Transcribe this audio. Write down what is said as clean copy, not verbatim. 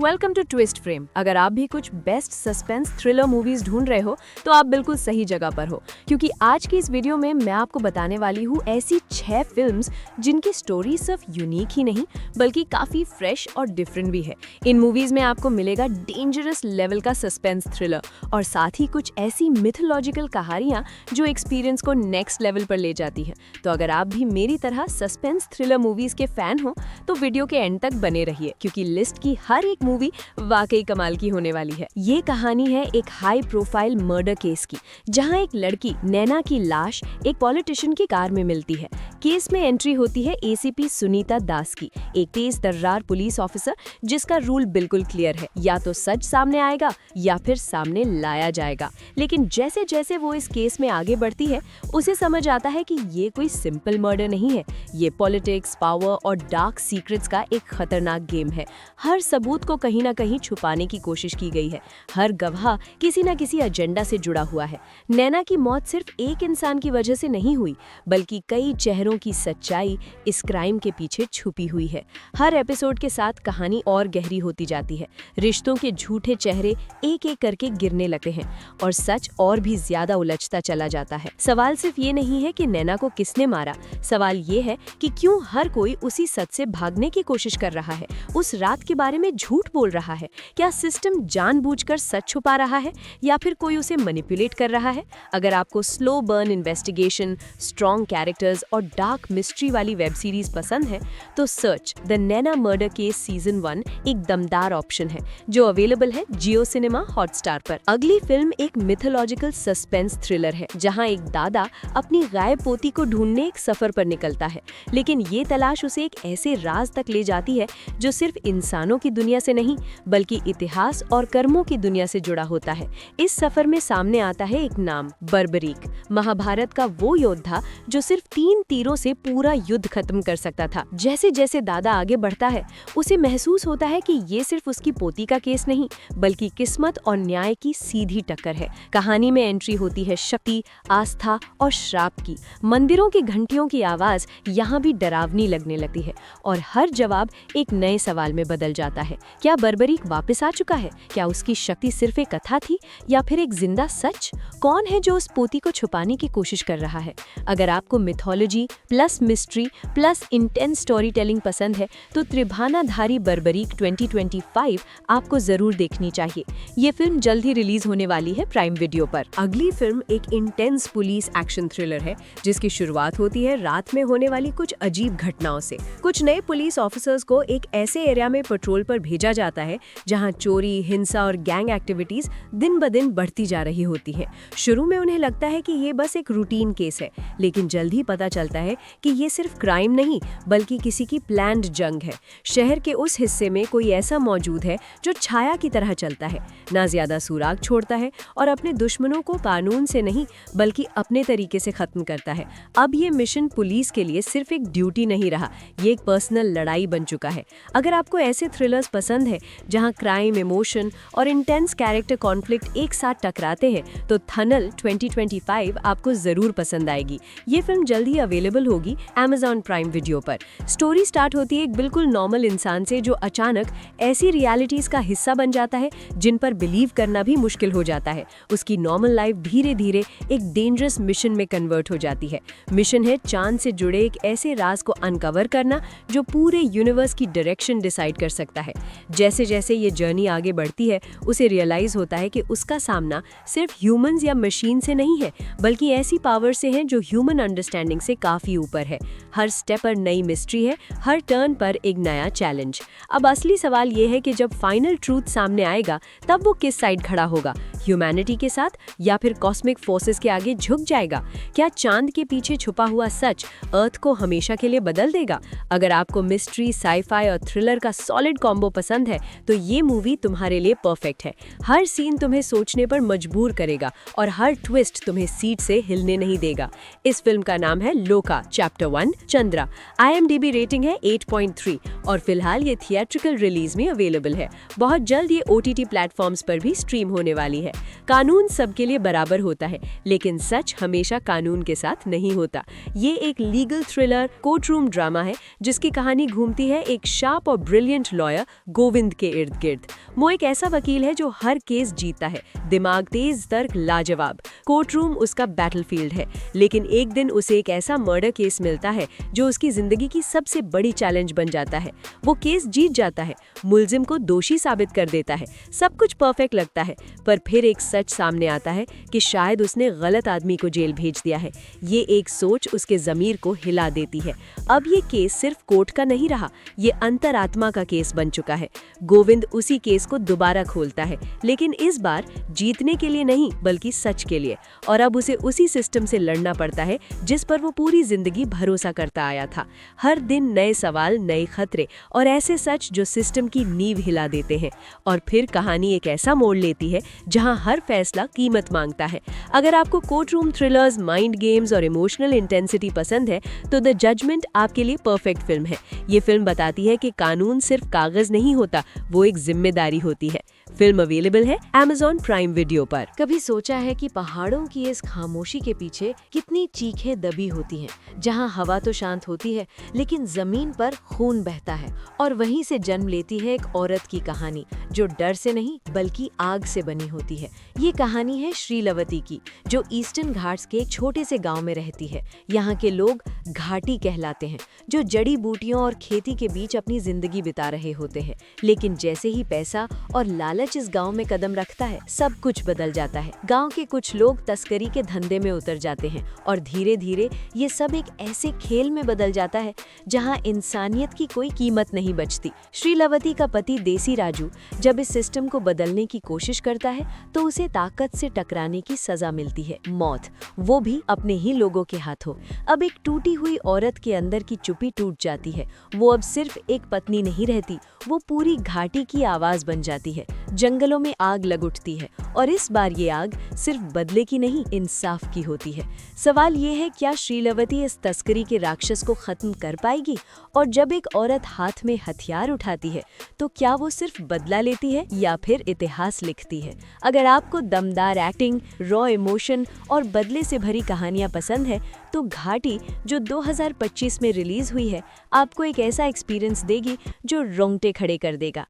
Welcome to twist frame. अगर आप भी कुछ बेस्ट सस्पेंस थ्रिलर मूवीज ढूंढ रहे हो तो आप बिल्कुल सही जगह पर हो, क्योंकि आज की इस वीडियो में मैं आपको बताने वाली हूँ ऐसी 6 फिल्म्स जिनकी स्टोरी सिर्फ यूनिक ही नहीं बल्कि काफी फ्रेश और डिफरेंट भी है। इन मूवीज में आपको मिलेगा डेंजरस लेवल का सस्पेंस थ्रिलर और साथ ही कुछ ऐसी मिथोलॉजिकल कहानियां जो एक्सपीरियंस को नेक्स्ट लेवल पर ले जाती है। तो अगर आप भी मेरी तरह सस्पेंस थ्रिलर मूवीज के फैन हो तो वीडियो के एंड तक बने रहिए, क्योंकि लिस्ट की हर एक मूवी वाकई कमाल की होने वाली है। ये कहानी है एक हाई प्रोफाइल मर्डर केस की, जहां एक लड़की नैना की लाश एक पॉलिटिशियन की कार में मिलती है। केस में एंट्री होती है एसीपी सुनीता दास की, एक तेज तर्रार पुलिस ऑफिसर जिसका रूल बिल्कुल क्लियर है, या तो सच सामने आएगा या फिर सामने लाया जाएगा। लेकिन जैसे जैसे वो इस केस में आगे बढ़ती है उसे समझ आता है कि ये कोई सिंपल मर्डर नहीं है, ये पॉलिटिक्स, पावर और डार्क सीक्रेट्स का एक खतरनाक गेम है। हर सबूत को कहीं ना कहीं छुपाने की कोशिश की गई है, हर गवाह किसी न किसी एजेंडा से जुड़ा हुआ है। नैना की मौत सिर्फ एक इंसान की वजह से नहीं हुई, बल्कि कई चेहरों की सच्चाई इस क्राइम के पीछे छुपी हुई है। हर एपिसोड के साथ कहानी और गहरी होती जाती है, रिश्तों के झूठे चेहरे एक एक करके गिरने लगते हैं और सच और भी ज्यादा उलझता चला जाता है। सवाल सिर्फ ये नहीं है कि नैना को किसने मारा, सवाल ये है कि क्यों हर कोई उसी सच से भागने की कोशिश कर रहा है, उस रात के बारे में झूठ बोल रहा है। क्या सिस्टम जानबूझकर सच छुपा रहा है या फिर कोई उसे मैनिपुलेट कर रहा है? अगर आपको slow burn investigation, strong characters और डार्क मिस्ट्री वाली वेब सीरीज पसंद है तो search the Naina murder case season 1 एक दमदार ऑप्शन है, जो अवेलेबल है जियो सिनेमा हॉटस्टार पर। अगली फिल्म एक मिथोलॉजिकल सस्पेंस थ्रिलर है, जहां एक दादा अपनी गायब पोती को ढूंढने एक सफर पर निकलता है, लेकिन ये तलाश उसे एक ऐसे राज तक ले जाती है जो सिर्फ इंसानों की दुनिया से नहीं बल्कि इतिहास और कर्मों की दुनिया से जुड़ा होता है। इस सफर में सामने आता है एक नाम, बर्बरीक, महाभारत का वो योद्धा जो सिर्फ 3 तीरों से पूरा युद्ध खत्म कर सकता था। जैसे जैसे दादा आगे बढ़ता है उसे महसूस होता है कि ये सिर्फ उसकी पोती का केस नहीं बल्कि किस्मत और न्याय की सीधी टक्कर है। कहानी में एंट्री होती है शक्ति, आस्था और श्राप की। मंदिरों की घंटियों की आवाज यहाँ भी डरावनी लगने लगती है और हर जवाब एक नए सवाल में बदल जाता है। क्या बर्बरीक वापस आ चुका है? क्या उसकी शक्ति सिर्फ एक कथा थी या फिर एक जिंदा सच? कौन है जो उस पोती को छुपाने की कोशिश कर रहा है? अगर आपको mythology plus mystery plus intense story telling पसंद है तो त्रिभानाधारी बर्बरीक 2025 आपको जरूर देखनी चाहिए। ये फिल्म जल्द ही रिलीज होने वाली है प्राइम वीडियो पर। अगली फिल्म एक इंटेंस पुलिस एक्शन थ्रिलर है, जिसकी शुरुआत होती है रात में होने वाली कुछ अजीब घटनाओं से। कुछ नए पुलिस ऑफिसर्स को एक ऐसे एरिया में पेट्रोल पर भेजा जाता है जहां चोरी, हिंसा और गैंग एक्टिविटीज दिन ब दिन बढ़ती जा रही होती है। शुरू में उन्हें लगता है कि ये बस एक रूटीन केस है, लेकिन जल्द ही पता चलता है कि ये सिर्फ क्राइम नहीं बल्कि किसी की प्लान्ड जंग है। शहर के उस हिस्से में कोई ऐसा मौजूद है जो छाया की तरह चलता है, ना ज्यादा सुराग छोड़ता है और अपने दुश्मनों को कानून से नहीं बल्कि अपने तरीके से खत्म करता है। अब ये मिशन पुलिस के लिए सिर्फ एक ड्यूटी नहीं रहा, ये एक पर्सनल लड़ाई बन चुका है। अगर आपको ऐसे थ्रिलर्स पसंद है जहां क्राइम, इमोशन और इंटेंस कैरेक्टर कॉन्फ्लिक्ट एक साथ टकराते हैं तो थनल 2025 आपको जरूर पसंद आएगी। ये फिल्म जल्द ही अवेलेबल होगी Amazon प्राइम वीडियो पर। स्टोरी स्टार्ट होती है एक बिल्कुल नॉर्मल इंसान से जो अचानक ऐसी रियलिटीज का हिस्सा बन जाता है जिन पर बिलीव करना भी मुश्किल हो जाता है। उसकी नॉर्मल लाइफ धीरे धीरे एक डेंजरस मिशन में कन्वर्ट हो जाती है। मिशन है चांद से जुड़े एक ऐसे राज को अनकवर करना जो पूरे यूनिवर्स की डायरेक्शन डिसाइड कर सकता है। जैसे जैसे ये जर्नी आगे बढ़ती है उसे रियलाइज होता है कि उसका सामना सिर्फ ह्यूमंस या मशीन से नहीं है बल्कि ऐसी पावर से है जो ह्यूमन अंडरस्टैंडिंग से काफी ऊपर है। हर स्टेप पर नई मिस्ट्री है, हर टर्न पर एक नया चैलेंज। अब असली सवाल ये है कि जब फाइनल ट्रूथ सामने आएगा तब वो किस साइड खड़ा होगा, ह्यूमैनिटी के साथ या फिर कॉस्मिक फोर्सेस के आगे झुक जाएगा? क्या चांद के पीछे छुपा हुआ सच अर्थ को हमेशा के लिए बदल देगा? अगर आपको मिस्ट्री, साईफाई और थ्रिलर का सॉलिड कॉम्बो पसंद है तो ये मूवी तुम्हारे लिए परफेक्ट है। हर सीन तुम्हें सोचने पर मजबूर करेगा और हर ट्विस्ट तुम्हें सीट से हिलने नहीं देगा। इस फिल्म का नाम है लोका चैप्टर 1 चंद्रा। IMDb रेटिंग है 8.3 और फिलहाल ये थिएट्रिकल रिलीज में अवेलेबल है। बहुत जल्द ये OTT प्लेटफॉर्म्स पर भी स्ट्रीम होने वाली है। कानून सबके लिए बराबर होता है, लेकिन सच हमेशा कानून के साथ नहीं होता। ये एक legal thriller court room drama है जिसकी कहानी घूमती है एक शार्प और ब्रिलियंट लॉयर गोविंद के इर्द गिर्द। वो एक ऐसा वकील है जो हर केस जीतता है, दिमाग तेज, तर्क लाजवाब। कोर्ट रूम उसका बैटलफील्ड है, लेकिन एक दिन उसे एक ऐसा मर्डर केस मिलता है जो उसकी जिंदगी की सबसे बड़ी चैलेंज बन जाता है। वो केस जीत जाता है, मुलजिम को दोषी साबित कर देता है, सब कुछ परफेक्ट लगता है, पर फिर एक सच सामने आता है कि शायद उसने गलत आदमी को जेल भेज दिया है। ये एक सोच उसके ज़मीर को हिला देती है। अब ये केस सिर्फ कोर्ट का नहीं रहा, ये अंतरात्मा का केस बन चुका है। गोविंद उसी केस को दोबारा खोलता है, लेकिन इस बार जीतने के लिए नहीं बल्कि सच के लिए। और अब उसे उसी सिस्टम से लड़ना पड़ता है जिस पर वो पूरी जिंदगी भरोसा करता आया था। हर दिन नए सवाल, नए खतरे और ऐसे सच जो सिस्टम की नींव हिला देते हैं। और फिर कहानी एक ऐसा मोड़ लेती है जहां हर फैसला कीमत मांगता है। अगर आपको court room thrillers, mind games और इमोशनल इंटेंसिटी पसंद है तो द जजमेंट आपके लिए परफेक्ट फिल्म है। ये फिल्म बताती है कि कानून सिर्फ कागज नहीं होता, वो एक जिम्मेदारी होती है। फिल्म अवेलेबल है Amazon प्राइम वीडियो पर। कभी सोचा है कि पहाड़ों की इस खामोशी के पीछे कितनी चीखें दबी होती हैं, जहां हवा तो शांत होती है लेकिन जमीन पर खून बहता है। और वहीं से जन्म लेती है एक औरत की कहानी जो डर से नहीं बल्कि आग से बनी होती है। ये कहानी है श्रीलवती की, जो ईस्टर्न घाट्स के एक छोटे से गांव में रहती है। यहाँ के लोग घाटी कहलाते हैं, जो जड़ी बूटियों और खेती के बीच अपनी जिंदगी बिता रहे होते हैं। लेकिन जैसे ही पैसा और लालच इस गांव में कदम रखता है, सब कुछ बदल जाता है। गांव के कुछ लोग तस्करी के धंधे में उतर जाते हैं और धीरे धीरे ये सब एक ऐसे खेल में बदल जाता है जहां इंसानियत की कोई कीमत नहीं बचती। श्रीलवती का पति देसी राजू जब इस सिस्टम को बदलने की कोशिश करता है तो उसे ताकत से टकराने की सजा मिलती है, मौत, वो भी अपने ही लोगों के हाथों। अब एक टूटी हुई औरत के अंदर की चुप्पी टूट जाती है। वो अब सिर्फ एक पत्नी नहीं रहती, वो पूरी घाटी की आवाज बन जाती है। जंगलों में आग लग उठती है और इस बार ये आग सिर्फ बदले की नहीं, इंसाफ की होती है। सवाल ये है, क्या श्रीलवती इस तस्करी के राक्षस को खत्म कर पाएगी? और जब एक औरत हाथ में हथियार उठाती है तो क्या वो सिर्फ बदला लेती है या फिर इतिहास लिखती है? अगर आपको दमदार एक्टिंग, रॉ इमोशन और बदले से भरी कहानियां पसंद है तो घाटी, जो 2025 में रिलीज हुई है, आपको एक ऐसा एक्सपीरियंस देगी जो रोंगटे खड़े कर देगा।